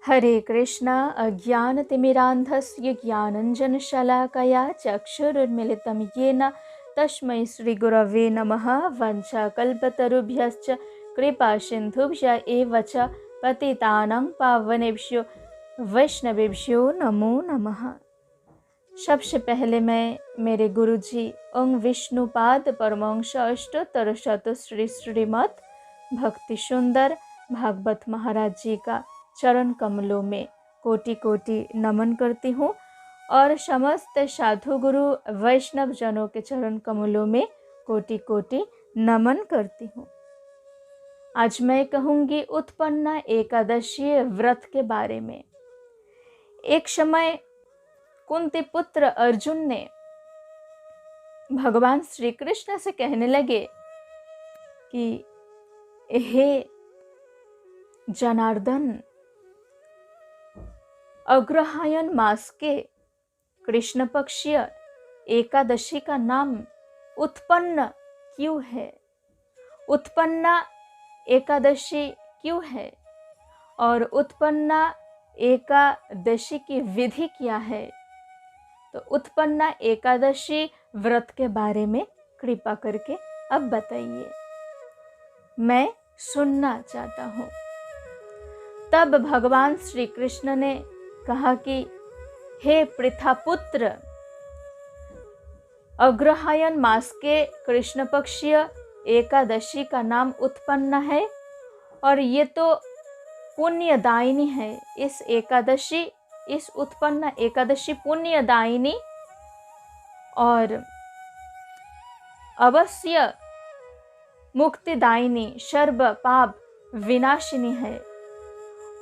हरे कृष्णा अज्ञानतिमिरान्धस्य ज्ञानञ्जनशलाकया चक्षुरुन्मिलितं येन तस्मै श्रीगुरवे नमः। वञ्चाकल्पतरुभ्यश्च कृपासिन्धुभ्य एव च पतितानां पावनेभ्यो वैष्णवेभ्यो नमो नमः। सबसे पहले मैं मेरे गुरुजी ओं विष्णुपाद परमहंस अष्टोत्तर शतश्री श्रीमद् भक्ति सुंदर भागवत महाराज जी का चरण कमलों में कोटि कोटि नमन करती हूँ और समस्त साधु गुरु वैष्णव जनों के चरण कमलों में कोटि कोटि नमन करती हूँ। आज मैं कहूँगी उत्पन्ना एकादशी व्रत के बारे में। एक समय कुंती पुत्र अर्जुन ने भगवान श्री कृष्ण से कहने लगे कि हे जनार्दन, अग्रहायण मास के कृष्ण पक्षीय एकादशी का नाम उत्पन्न क्यों है? उत्पन्ना एकादशी क्यों है और उत्पन्ना एकादशी की विधि क्या है? तो उत्पन्ना एकादशी व्रत के बारे में कृपा करके अब बताइए, मैं सुनना चाहता हूँ। तब भगवान श्री कृष्ण ने कहा कि हे पृथापुत्र, अग्रहायण मास के कृष्ण पक्षीय एकादशी का नाम उत्पन्ना है और ये तो पुण्यदायिनी है। इस उत्पन्ना एकादशी पुण्यदायिनी और अवश्य मुक्तिदायिनी, सर्व पाप विनाशिनी है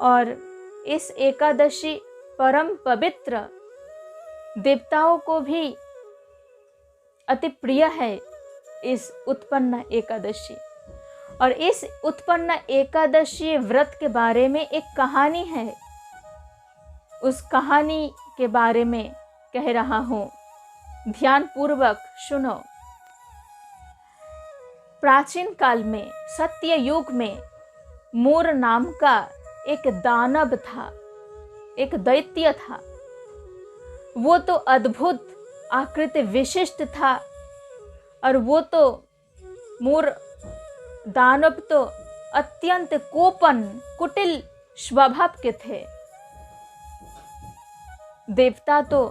और इस एकादशी परम पवित्र, देवताओं को भी अति प्रिय है इस उत्पन्ना एकादशी। और इस उत्पन्ना एकादशी व्रत के बारे में एक कहानी है, उस कहानी के बारे में कह रहा हूँ, ध्यान पूर्वक सुनो। प्राचीन काल में, सत्य युग में, मूर नाम का एक दानव था, एक दैत्य था। वो तो अद्भुत आकृति विशिष्ट था और वो तो मूर दानव तो अत्यंत कोपन कुटिल स्वभाव के थे। देवता तो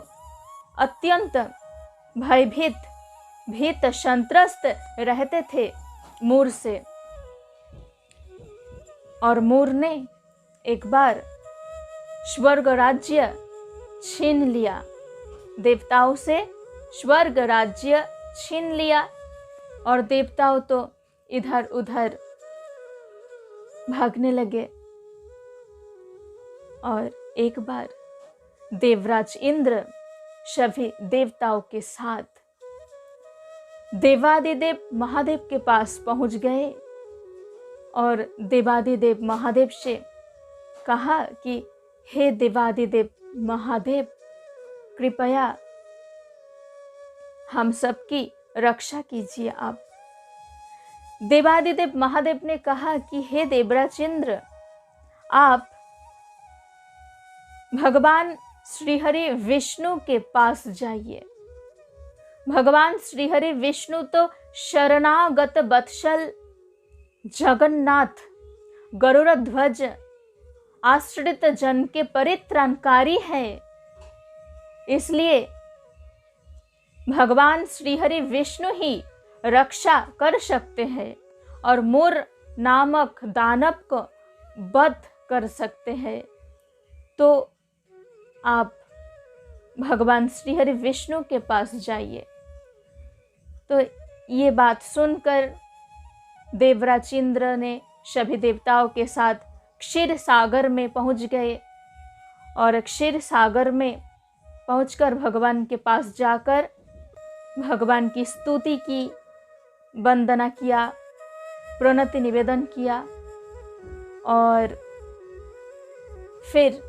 अत्यंत भीत संत्रस्त रहते थे मूर से। और मूर ने एक बार स्वर्ग राज्य छीन लिया, देवताओं से स्वर्ग राज्य छीन लिया और देवताओं तो इधर उधर भागने लगे। और एक बार देवराज इंद्र सभी देवताओं के साथ देवादिदेव महादेव के पास पहुंच गए और देवादिदेव महादेव से कहा कि हे देवादिदेव महादेव, कृपया हम सबकी रक्षा कीजिए आप। देवादिदेव महादेव ने कहा कि हे देवराज इंद्र, आप भगवान श्रीहरि विष्णु के पास जाइए। भगवान श्रीहरि विष्णु तो शरणागत वत्सल जगन्नाथ, गरुड़ ध्वज, आश्रित जन के परित्राणकारी है। इसलिए भगवान श्रीहरि विष्णु ही रक्षा कर सकते हैं और मूर नामक दानव को वध कर सकते हैं। तो आप भगवान श्रीहरि विष्णु के पास जाइए। तो ये बात सुनकर देवराज इंद्र ने सभी देवताओं के साथ क्षीर सागर में पहुंच गए और क्षीर सागर में पहुंचकर भगवान के पास जाकर भगवान की स्तुति की, वंदना किया, प्रणति निवेदन किया और फिर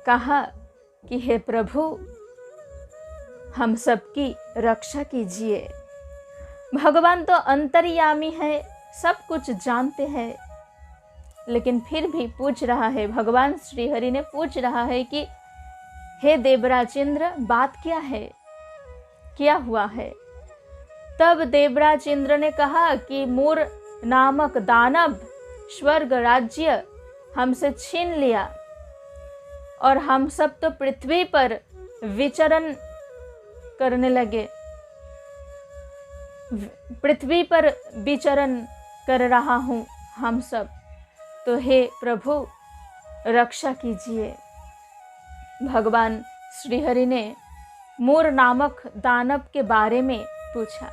कहा कि हे प्रभु, हम सबकी रक्षा कीजिए। भगवान तो अंतर्यामी है, सब कुछ जानते हैं। लेकिन फिर भी पूछ रहा है, भगवान श्री हरि ने पूछ रहा है कि हे देवराज इंद्र, बात क्या है, क्या हुआ है। तब देवराज इंद्र ने कहा कि मूर नामक दानव स्वर्ग राज्य हमसे छीन लिया और हम सब तो पृथ्वी पर विचरण करने लगे, पृथ्वी पर विचरण कर रहा हूँ हम सब, तो हे प्रभु रक्षा कीजिए। भगवान श्रीहरि ने मूर नामक दानव के बारे में पूछा।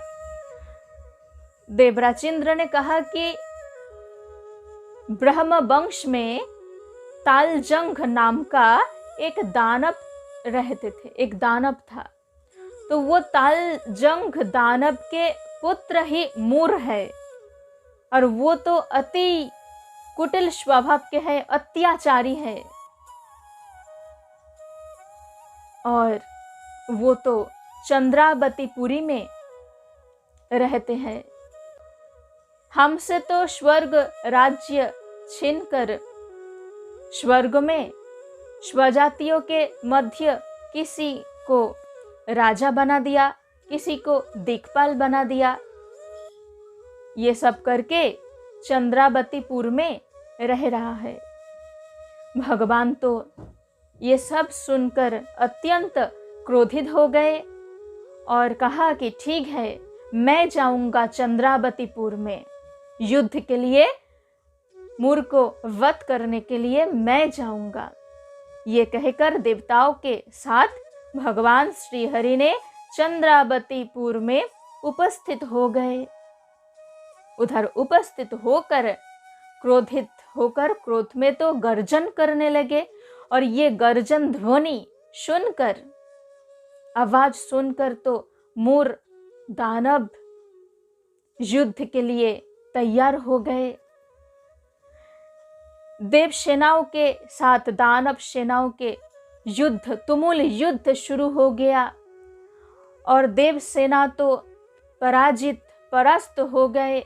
देवराज इंद्र ने कहा कि ब्रह्म वंश में तालजंघ नाम का एक दानव रहते थे, एक दानव था। तो वो तालजंघ दानव के पुत्र ही मूर है, और वो तो अति कुटिल स्वभाव के है, अत्याचारी है, और वो तो चंद्रावतीपुरी में रहते हैं। हमसे तो स्वर्ग राज्य छीनकर स्वर्ग में स्वजातियों के मध्य किसी को राजा बना दिया, किसी को दिक्पाल बना दिया। ये सब करके चंद्रावतीपुर में रह रहा है। भगवान तो ये सब सुनकर अत्यंत क्रोधित हो गए और कहा कि ठीक है, मैं जाऊंगा चंद्रावतीपुर में युद्ध के लिए, मूर को वध करने के लिए मैं जाऊंगा। ये कहकर देवताओं के साथ भगवान श्री हरि ने चंद्रावतीपुर में उपस्थित हो गए। उधर उपस्थित होकर क्रोधित होकर क्रोध में तो गर्जन करने लगे, और ये गर्जन ध्वनि सुनकर, आवाज सुनकर तो मूर दानव युद्ध के लिए तैयार हो गए। देव सेनाओं के साथ दानव सेनाओं के युद्ध, तुमुल युद्ध शुरू हो गया, और देव सेना तो परास्त हो गए।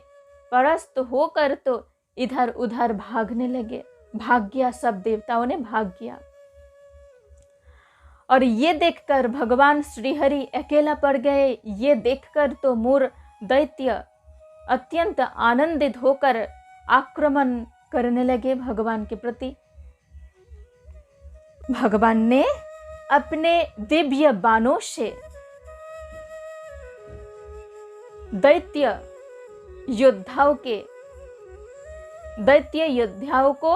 परास्त होकर तो इधर उधर भागने लगे, भाग गया, सब देवताओं ने भाग गया। और ये देखकर भगवान श्रीहरि अकेला पड़ गए। ये देखकर तो मूर दैत्य अत्यंत आनंदित होकर आक्रमण करने लगे भगवान के प्रति। भगवान ने अपने दिव्य बाणों से दैत्य योद्धाओं को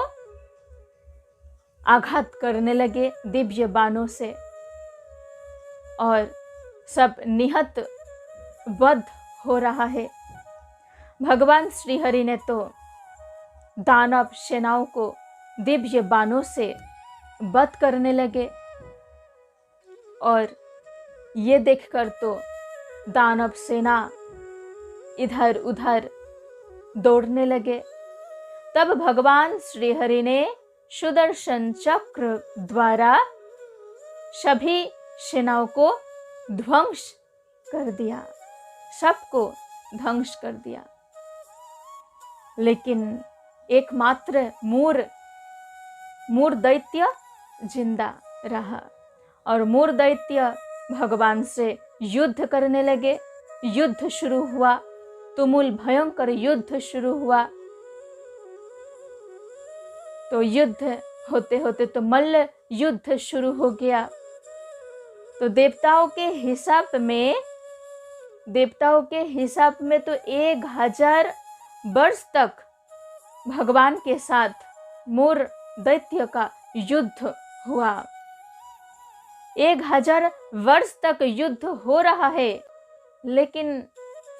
आघात करने लगे दिव्य बाणों से, और सब निहत वध हो रहा है। भगवान श्रीहरि ने तो दानव सेनाओं को दिव्य बाणों से वध करने लगे, और ये देखकर तो दानव सेना इधर उधर दौड़ने लगे। तब भगवान श्रीहरि ने सुदर्शन चक्र द्वारा सभी सेनाओं को ध्वंस कर दिया, सबको ध्वंस कर दिया। लेकिन एकमात्र मूर दैत्य जिंदा रहा, और मूर दैत्य भगवान से युद्ध करने लगे। युद्ध शुरू हुआ, तुमुल भयंकर युद्ध शुरू हुआ। तो युद्ध होते होते तो मल्ल युद्ध शुरू हो गया। तो देवताओं के हिसाब में तो 1000 वर्ष तक भगवान के साथ मूर दैत्य का युद्ध हुआ। 1000 वर्ष तक युद्ध हो रहा है, लेकिन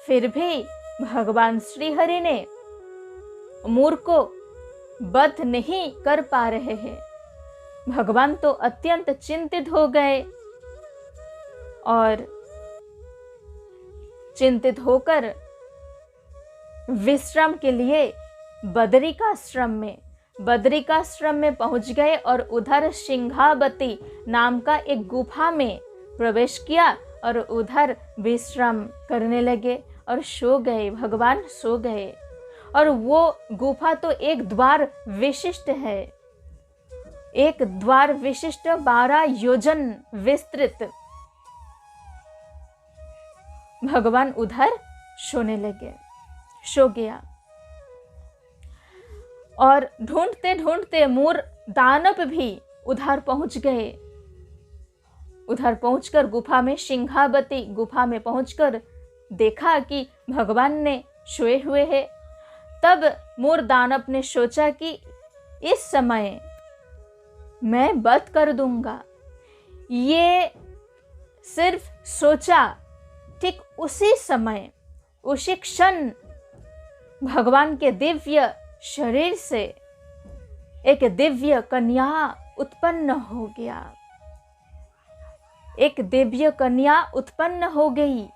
फिर भी भगवान श्रीहरि ने मूर को वध नहीं कर पा रहे हैं। भगवान तो अत्यंत चिंतित हो गए, और चिंतित होकर विश्राम के लिए बदरिकाश्रम में पहुंच गए, और उधर सिंहावती नाम का एक गुफा में प्रवेश किया, और उधर विश्राम करने लगे और सो गए। भगवान सो गए, और वो गुफा तो एक द्वार विशिष्ट है, एक द्वार विशिष्ट 12 योजन विस्तृत। भगवान उधर सो गया और ढूंढते ढूंढते मूर दानव भी उधर पहुंच गए। उधर पहुंचकर गुफा में, सिंहावती गुफा में पहुंचकर देखा कि भगवान ने सोए हुए हैं। तब मूर दानव ने सोचा कि इस समय मैं वध कर दूंगा। ये सिर्फ सोचा, ठीक उसी समय, उसी क्षण भगवान के दिव्य शरीर से एक दिव्य कन्या उत्पन्न हो गया। एक दिव्य कन्या उत्पन्न हो गई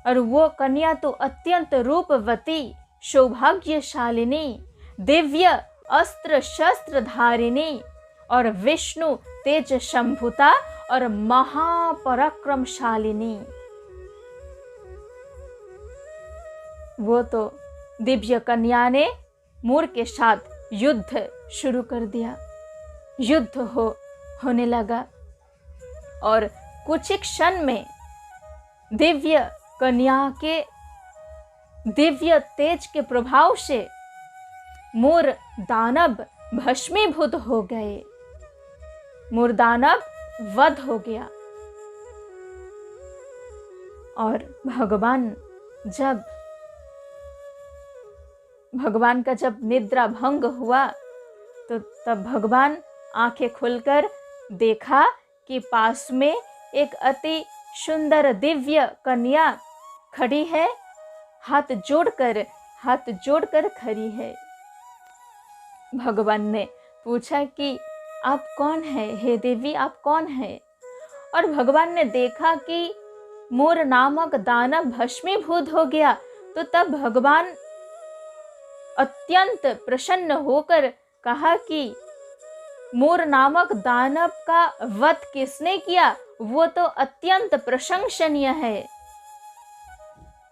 और वो कन्या तो अत्यंत रूपवती, सौभाग्यशालिनी, दिव्य अस्त्र शस्त्र धारिणी और विष्णु तेज संभुता और महापराक्रमशालिनी। वो तो दिव्य कन्या ने मूर के साथ युद्ध शुरू कर दिया। युद्ध होने लगा और कुछ ही क्षण में दिव्य कन्या के दिव्य तेज के प्रभाव से मूर दानव भस्मीभूत हो गए। मूर दानव वध हो गया। और भगवान का जब निद्रा भंग हुआ तो तब भगवान आंखें खोलकर देखा कि पास में एक अति सुंदर दिव्य कन्या खड़ी है, हाथ जोड़कर खड़ी है। भगवान ने पूछा कि आप कौन है, हे देवी आप कौन है? और भगवान ने देखा कि मूर नामक दानव भस्मीभूत हो गया। तो तब भगवान अत्यंत प्रसन्न होकर कहा कि मूर नामक दानव का वध किसने किया? वो तो अत्यंत प्रशंसनीय है,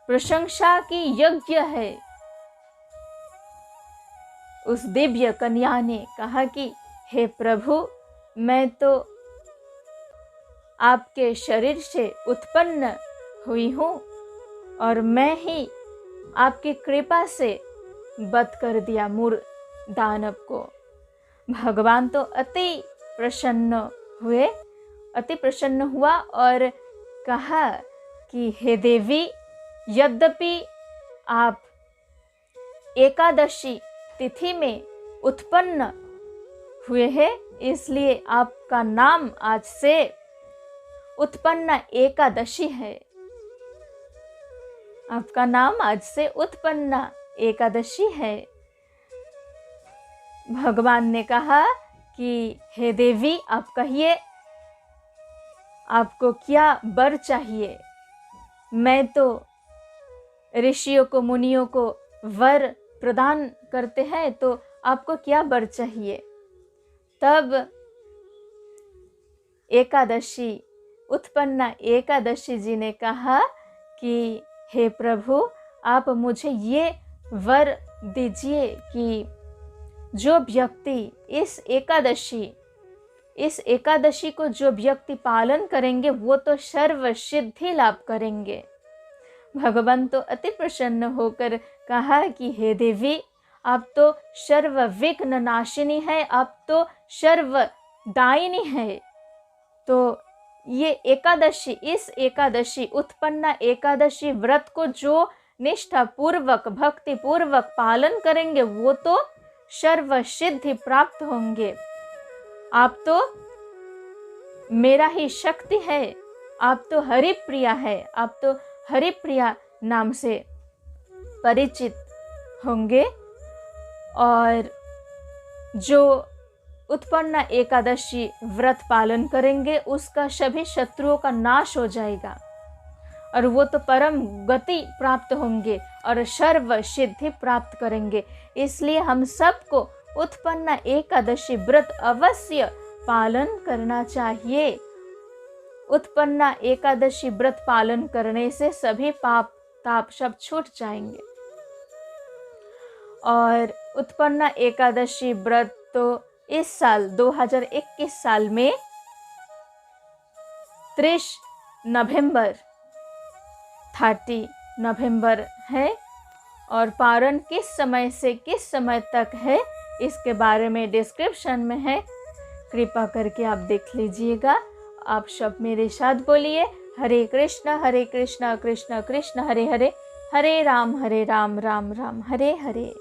प्रशंसा की यज्ञ है। उस दिव्य कन्या ने कहा कि हे प्रभु, मैं तो आपके शरीर से उत्पन्न हुई हूँ और मैं ही आपकी कृपा से वध कर दिया मूर दानव को। भगवान तो अति प्रसन्न हुआ और कहा कि हे देवी, यद्यपि आप एकादशी तिथि में उत्पन्न हुए हैं, इसलिए आपका नाम आज से उत्पन्न एकादशी है। आपका नाम आज से उत्पन्न एकादशी है। भगवान ने कहा कि हे देवी, आप कहिए आपको क्या वर चाहिए? मैं तो ऋषियों को, मुनियों को वर प्रदान करते हैं, तो आपको क्या वर चाहिए? तब उत्पन्न एकादशी जी ने कहा कि हे प्रभु, आप मुझे ये वर दीजिए कि जो व्यक्ति इस एकादशी को जो व्यक्ति पालन करेंगे वो तो सर्व सिद्धि लाभ करेंगे। भगवान तो अति प्रसन्न होकर कहा कि हे देवी, आप तो सर्व विघ्न नाशिनी है, आप तो सर्व दायिनी है। तो ये इस एकादशी उत्पन्न एकादशी व्रत को जो निष्ठा पूर्वक, भक्ति पूर्वक पालन करेंगे वो तो सर्व सिद्धि प्राप्त होंगे। आप तो मेरा ही शक्ति है, आप तो हरिप्रिया है, आप तो हरिप्रिया नाम से परिचित होंगे। और जो उत्पन्न एकादशी व्रत पालन करेंगे उसका सभी शत्रुओं का नाश हो जाएगा और वो तो परम गति प्राप्त होंगे और सर्व सिद्धि प्राप्त करेंगे। इसलिए हम सबको उत्पन्न एकादशी व्रत अवश्य पालन करना चाहिए। उत्पन्न एकादशी व्रत पालन करने से सभी पाप ताप सब छूट जाएंगे। और उत्पन्ना एकादशी व्रत तो इस साल 2021 साल में 30 नवंबर 30 नवंबर है। और पारण किस समय से किस समय तक है इसके बारे में डिस्क्रिप्शन में है, कृपा करके आप देख लीजिएगा। आप सब मेरे साथ बोलिए, हरे कृष्णा कृष्ण कृष्ण हरे हरे, हरे राम राम राम हरे हरे।